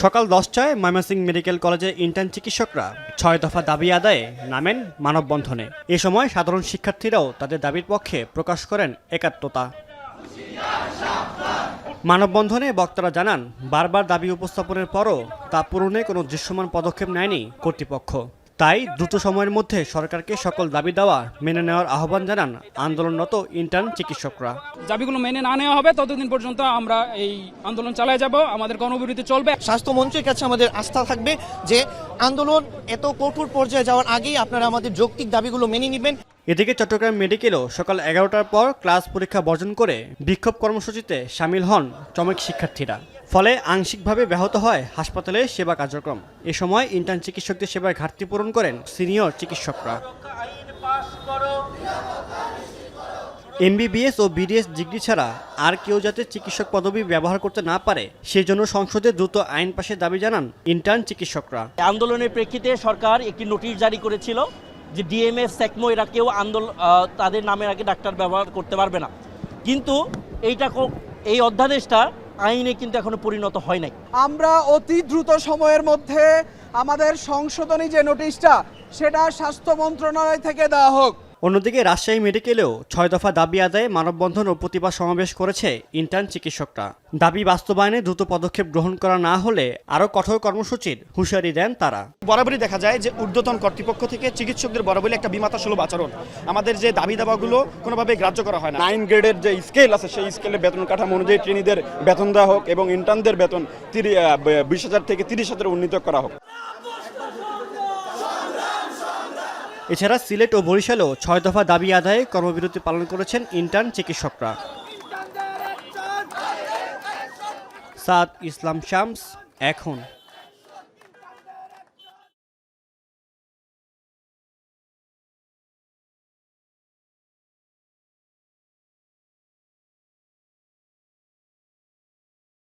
সকাল 10টায় ময়মনসিংহ মেডিকেল কলেজের ইন্টার্ন চিকিৎসকরা 6 দফা দাবি আদায়ে নামেন মানববন্ধনে। এ সময় সাধারণ শিক্ষার্থীরাও তাদের দাবির পক্ষে প্রকাশ করেন একাত্মতা। মানববন্ধনে বক্তারা জানান, বারবার দাবি উপস্থাপনের পরও তা পূরণে কোনো দৃশ্যমান পদক্ষেপ নেয়নি কর্তৃপক্ষ। তাই দ্রুত সময়ের মধ্যে সরকারকে সকল দাবি দেওয়া মেনে নেওয়ার আহ্বান জানান আন্দোলনরত ইন্টার্ন চিকিৎসকরা। দাবিগুলো মেনে না নেওয়া হবে ততদিন পর্যন্ত আমরা এই আন্দোলন চালিয়ে যাব, আমাদের গণবিরতি চলবে। স্বাস্থ্যমন্ত্রীর কাছে আমাদের আস্থা থাকবে যে আন্দোলন এত কঠোর পর্যায়ে যাওয়ার আগেই আপনারা আমাদের যৌক্তিক দাবিগুলো মেনে নেবেন। এদিকে চট্টগ্রাম মেডিকেলও সকাল 11টার পর ক্লাস পরীক্ষা বর্জন করে বিক্ষোভ কর্মসূচিতে সামিল হন চমেক শিক্ষার্থীরা। ফলে আংশিকভাবে ব্যাহত হয় হাসপাতালের সেবা কার্যক্রম। এ সময় ইন্টার্ন চিকিৎসকদের সেবার ঘাটতি পূরণ করেন সিনিয়র চিকিৎসকরা। এমবিবিএস ও বিডিএস ডিগ্রি ছাড়া আর কেউ যাতে চিকিৎসক পদবি ব্যবহার করতে না পারে সেজন্য সংসদে দ্রুত আইন পাশের দাবি জানান ইন্টার্ন চিকিৎসকরা। আন্দোলনের প্রেক্ষিতে সরকার একটি নোটিশ জারি করেছিল যে ডিএমএস সেকমো এরা কেউ তাদের নামের আগে ডাক্তার ব্যবহার করতে পারবে না, কিন্তু এই অধ্যাদেশটা আইনে কিন্তু এখনো পরিণত হয় নাই। আমরা অতি দ্রুত সময়ের মধ্যে আমাদের সংশোধনী যে নোটিশটা সেটা স্বাস্থ্য মন্ত্রণালয় থেকে দেওয়া হোক। অন্যদিকে রাজশাহী মেডিকেলেও 6 দফা দাবি আদায়ে মানববন্ধন ও প্রতিবাদ সমাবেশ করেছে ইন্টার্ন চিকিৎসকরা। দাবি বাস্তবায়নে দ্রুত পদক্ষেপ গ্রহণ করা না হলে আরও কঠোর কর্মসূচির হুঁশিয়ারি দেন তারা। বরাবরই দেখা যায় যে ঊর্ধ্বতন কর্তৃপক্ষ থেকে চিকিৎসকদের বরাবরই একটা বিমাতা সুলভ আচরণ। আমাদের যে দাবি দাবাগুলো কোনোভাবে গ্রাহ্য করা হয় না। 9 গ্রেডের যে স্কেল আছে সেই স্কেলের বেতন কাঠামো অনুযায়ী ট্রেনিদের বেতন দেওয়া হোক এবং ইন্টার্নদের বেতন 20,000 থেকে 30,000 উন্নীত করা হোক। এছাড়া সিলেট ও বরিশালেও 6 দফা দাবি আদায়ে কর্মবিরতি পালন করেছেন ইন্টার্ন চিকিৎসকরা। সাদ ইসলাম শামস, এখন।